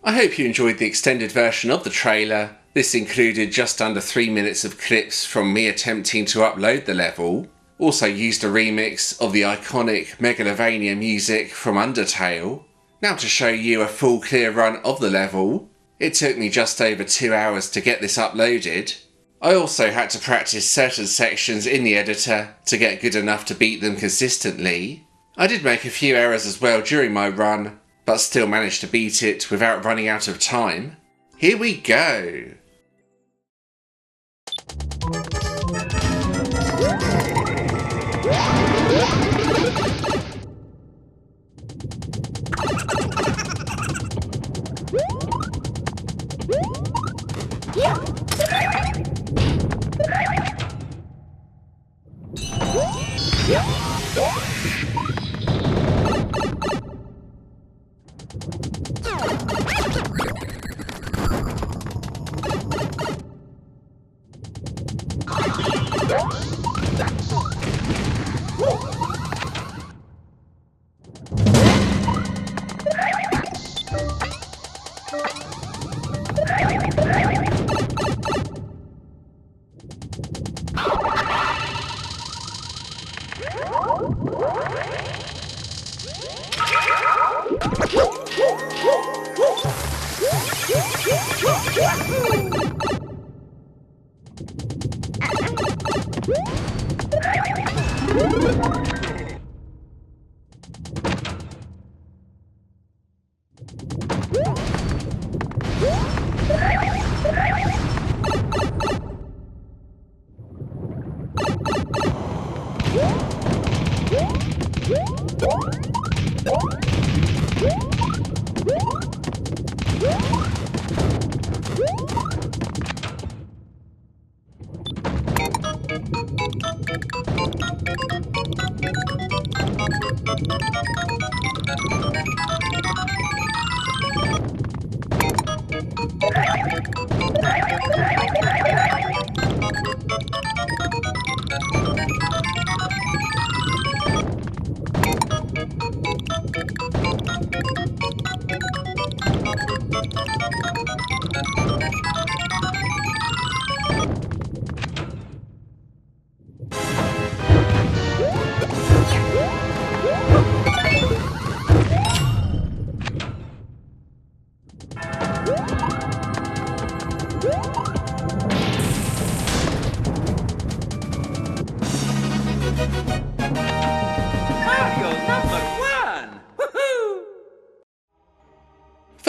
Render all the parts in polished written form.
I hope you enjoyed the extended version of the trailer. This included just under 3 minutes of clips from me attempting to upload the level. Also used a remix of the iconic Megalovania music from Undertale. Now to show you a full clear run of the level. It took me just over 2 hours to get this uploaded. I also had to practice certain sections in the editor to get good enough to beat them consistently. I did make a few errors as well during my run, but still managed to beat it without running out of time. Here we go!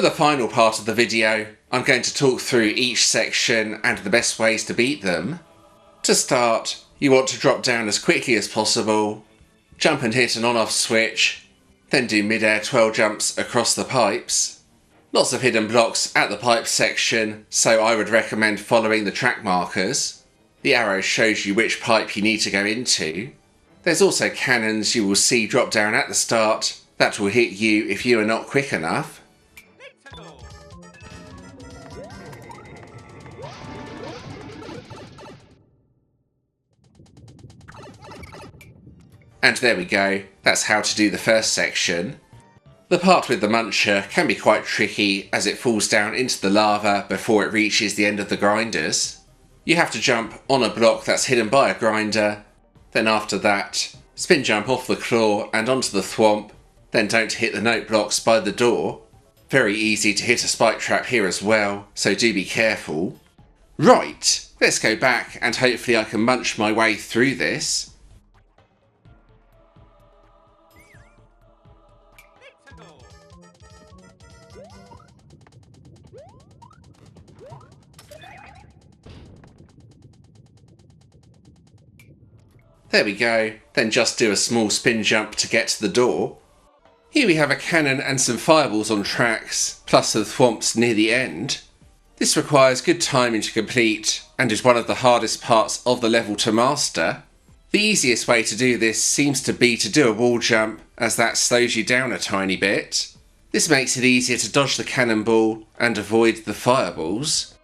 For the final part of the video, I'm going to talk through each section and the best ways to beat them. To start, you want to drop down as quickly as possible, jump and hit an on-off switch, then do mid-air twirl jumps across the pipes. Lots of hidden blocks at the pipe section, so I would recommend following the track markers. The arrow shows you which pipe you need to go into. There's also cannons you will see drop down at the start that will hit you if you are not quick enough. And there we go, that's how to do the first section. The part with the muncher can be quite tricky as it falls down into the lava before it reaches the end of the grinders. You have to jump on a block that's hidden by a grinder, then after that, spin jump off the claw and onto the thwomp, then don't hit the note blocks by the door. Very easy to hit a spike trap here as well, so do be careful. Right, let's go back and hopefully I can munch my way through this. There we go, then just do a small spin jump to get to the door. Here we have a cannon and some fireballs on tracks, plus the thwomps near the end. This requires good timing to complete, and is one of the hardest parts of the level to master. The easiest way to do this seems to be to do a wall jump, as that slows you down a tiny bit. This makes it easier to dodge the cannonball and avoid the fireballs.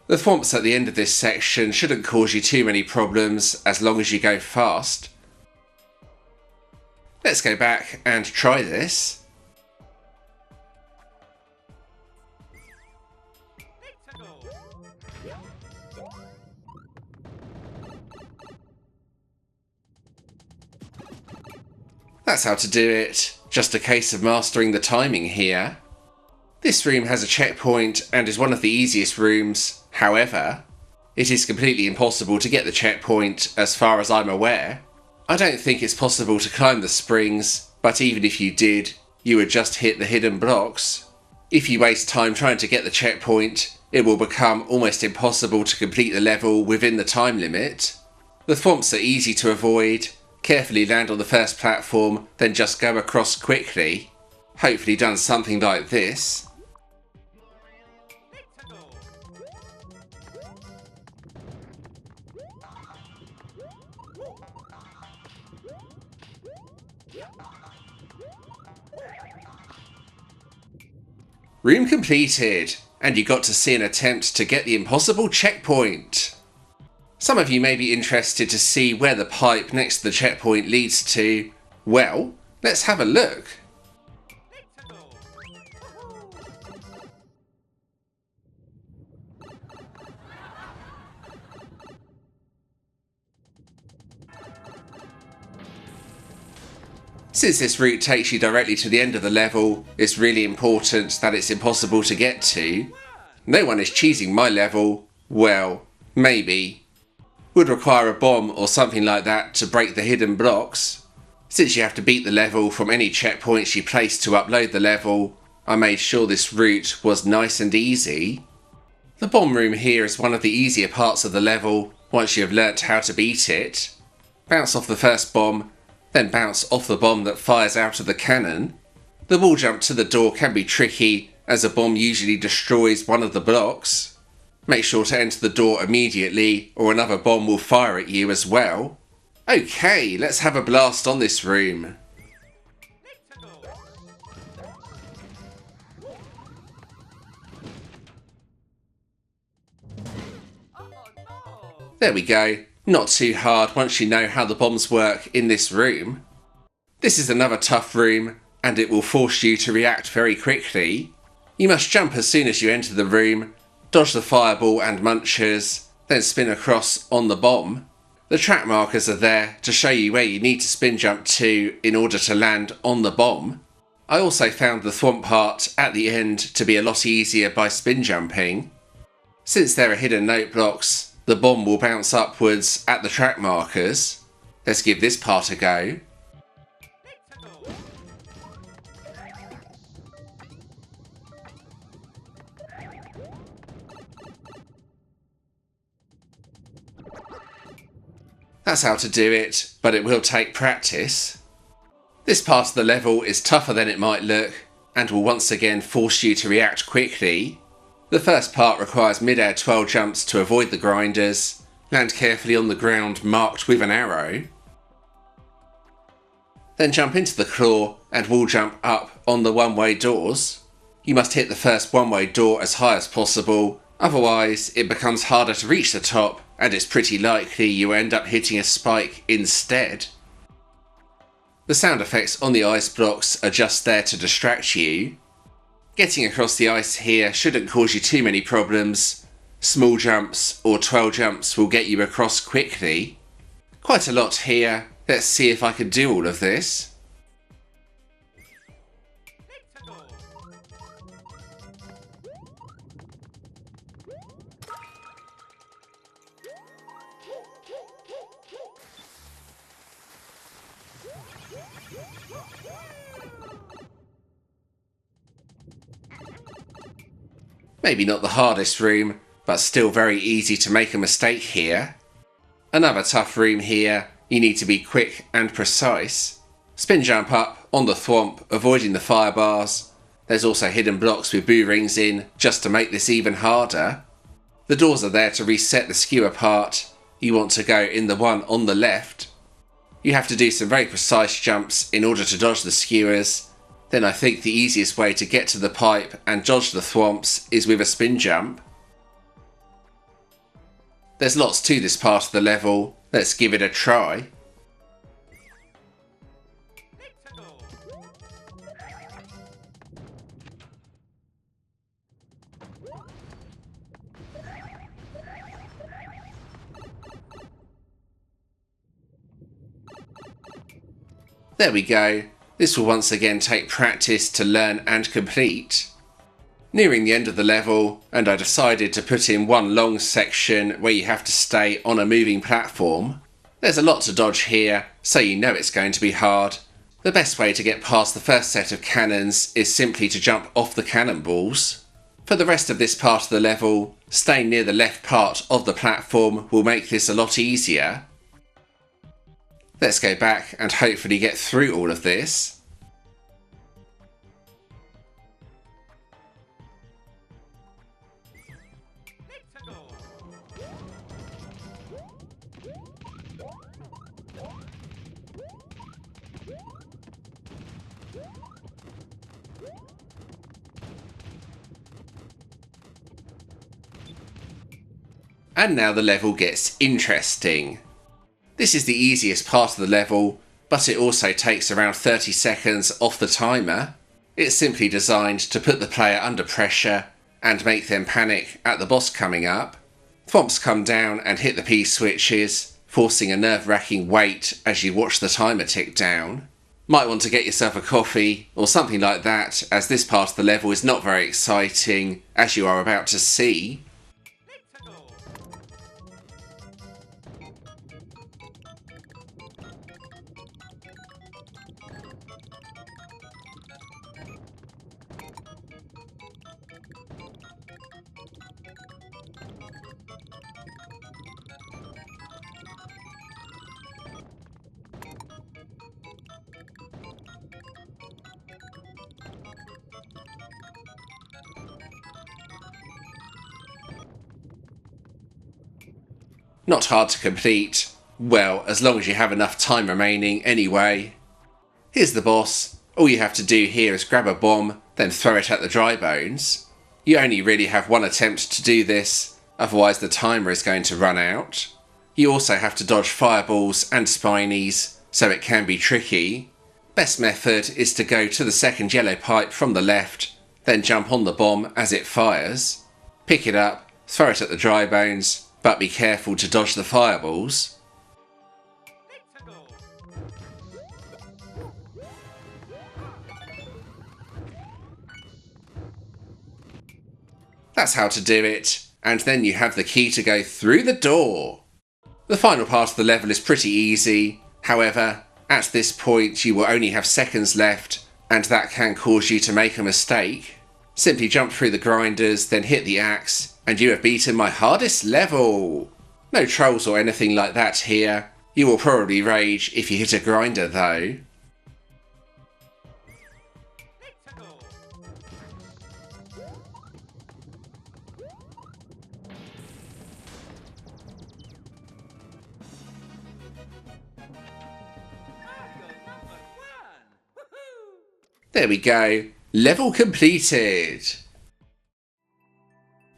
The thwomps at the end of this section shouldn't cause you too many problems as long as you go fast. Let's go back and try this. That's how to do it, just a case of mastering the timing here. This room has a checkpoint and is one of the easiest rooms, however, it is completely impossible to get the checkpoint as far as I'm aware. I don't think it's possible to climb the springs, but even if you did, you would just hit the hidden blocks. If you waste time trying to get the checkpoint, it will become almost impossible to complete the level within the time limit. The thwomps are easy to avoid. Carefully land on the first platform, then just go across quickly. Hopefully done something like this. Room completed, and you got to see an attempt to get the impossible checkpoint. Some of you may be interested to see where the pipe next to the checkpoint leads to. Well, let's have a look. Since this route takes you directly to the end of the level, it's really important that it's impossible to get to. No one is cheesing my level. Well, maybe. Would require a bomb or something like that to break the hidden blocks. Since you have to beat the level from any checkpoints you place to upload the level, I made sure this route was nice and easy. The bomb room here is one of the easier parts of the level once you have learnt how to beat it. Bounce off the first bomb, then bounce off the bomb that fires out of the cannon. The wall jump to the door can be tricky as a bomb usually destroys one of the blocks. Make sure to enter the door immediately or another bomb will fire at you as well. Okay, let's have a blast on this room. There we go. Not too hard once you know how the bombs work in this room. This is another tough room and it will force you to react very quickly. You must jump as soon as you enter the room, dodge the fireball and munchers, then spin across on the bomb. The track markers are there to show you where you need to spin jump to in order to land on the bomb. I also found the thwomp part at the end to be a lot easier by spin jumping. Since there are hidden note blocks, the bomb will bounce upwards at the track markers. Let's give this part a go. That's how to do it, but it will take practice. This part of the level is tougher than it might look, and will once again force you to react quickly. The first part requires mid-air twirl jumps to avoid the grinders, land carefully on the ground marked with an arrow, then jump into the claw and wall jump up on the one-way doors. You must hit the first one-way door as high as possible, otherwise it becomes harder to reach the top and it's pretty likely you end up hitting a spike instead. The sound effects on the ice blocks are just there to distract you. Getting across the ice here shouldn't cause you too many problems. Small jumps or twirl jumps will get you across quickly. Quite a lot here. Let's see if I can do all of this. Maybe not the hardest room, but still very easy to make a mistake here. Another tough room here, you need to be quick and precise. Spin jump up on the thwomp, avoiding the fire bars. There's also hidden blocks with boo rings in, just to make this even harder. The doors are there to reset the skewer part. You want to go in the one on the left. You have to do some very precise jumps in order to dodge the skewers. Then I think the easiest way to get to the pipe and dodge the thwomps is with a spin jump. There's lots to this part of the level, let's give it a try. There we go. This will once again take practice to learn and complete. Nearing the end of the level, and I decided to put in one long section where you have to stay on a moving platform. There's a lot to dodge here, so you know it's going to be hard. The best way to get past the first set of cannons is simply to jump off the cannonballs. For the rest of this part of the level, staying near the left part of the platform will make this a lot easier. Let's go back and hopefully get through all of this. And now the level gets interesting. This is the easiest part of the level, but it also takes around 30 seconds off the timer. It's simply designed to put the player under pressure and make them panic at the boss coming up. Thwomps come down and hit the P switches, forcing a nerve-wracking wait as you watch the timer tick down. Might want to get yourself a coffee or something like that, as this part of the level is not very exciting, as you are about to see. Not hard to complete. Well, as long as you have enough time remaining anyway. Here's the boss. All you have to do here is grab a bomb, then throw it at the dry bones. You only really have one attempt to do this, otherwise the timer is going to run out. You also have to dodge fireballs and spinies, so it can be tricky. Best method is to go to the second yellow pipe from the left, then jump on the bomb as it fires. Pick it up, throw it at the dry bones, but be careful to dodge the fireballs. That's how to do it, and then you have the key to go through the door. The final part of the level is pretty easy. However, at this point you will only have seconds left, and that can cause you to make a mistake. Simply jump through the grinders, then hit the axe, and you have beaten my hardest level. No trolls or anything like that here. You will probably rage if you hit a grinder though. There we go. Level completed.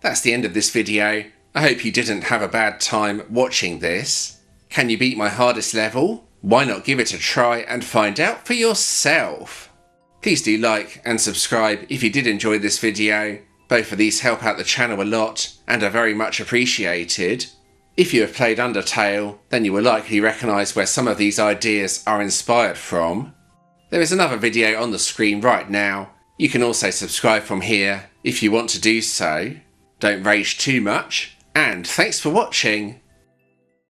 That's the end of this video. I hope you didn't have a bad time watching this. Can you beat my hardest level? Why not give it a try and find out for yourself? Please do like and subscribe if you did enjoy this video. Both of these help out the channel a lot and are very much appreciated. If you have played Undertale, then you will likely recognise where some of these ideas are inspired from. There is another video on the screen right now. You can also subscribe from here if you want to do so. Don't rage too much, and thanks for watching.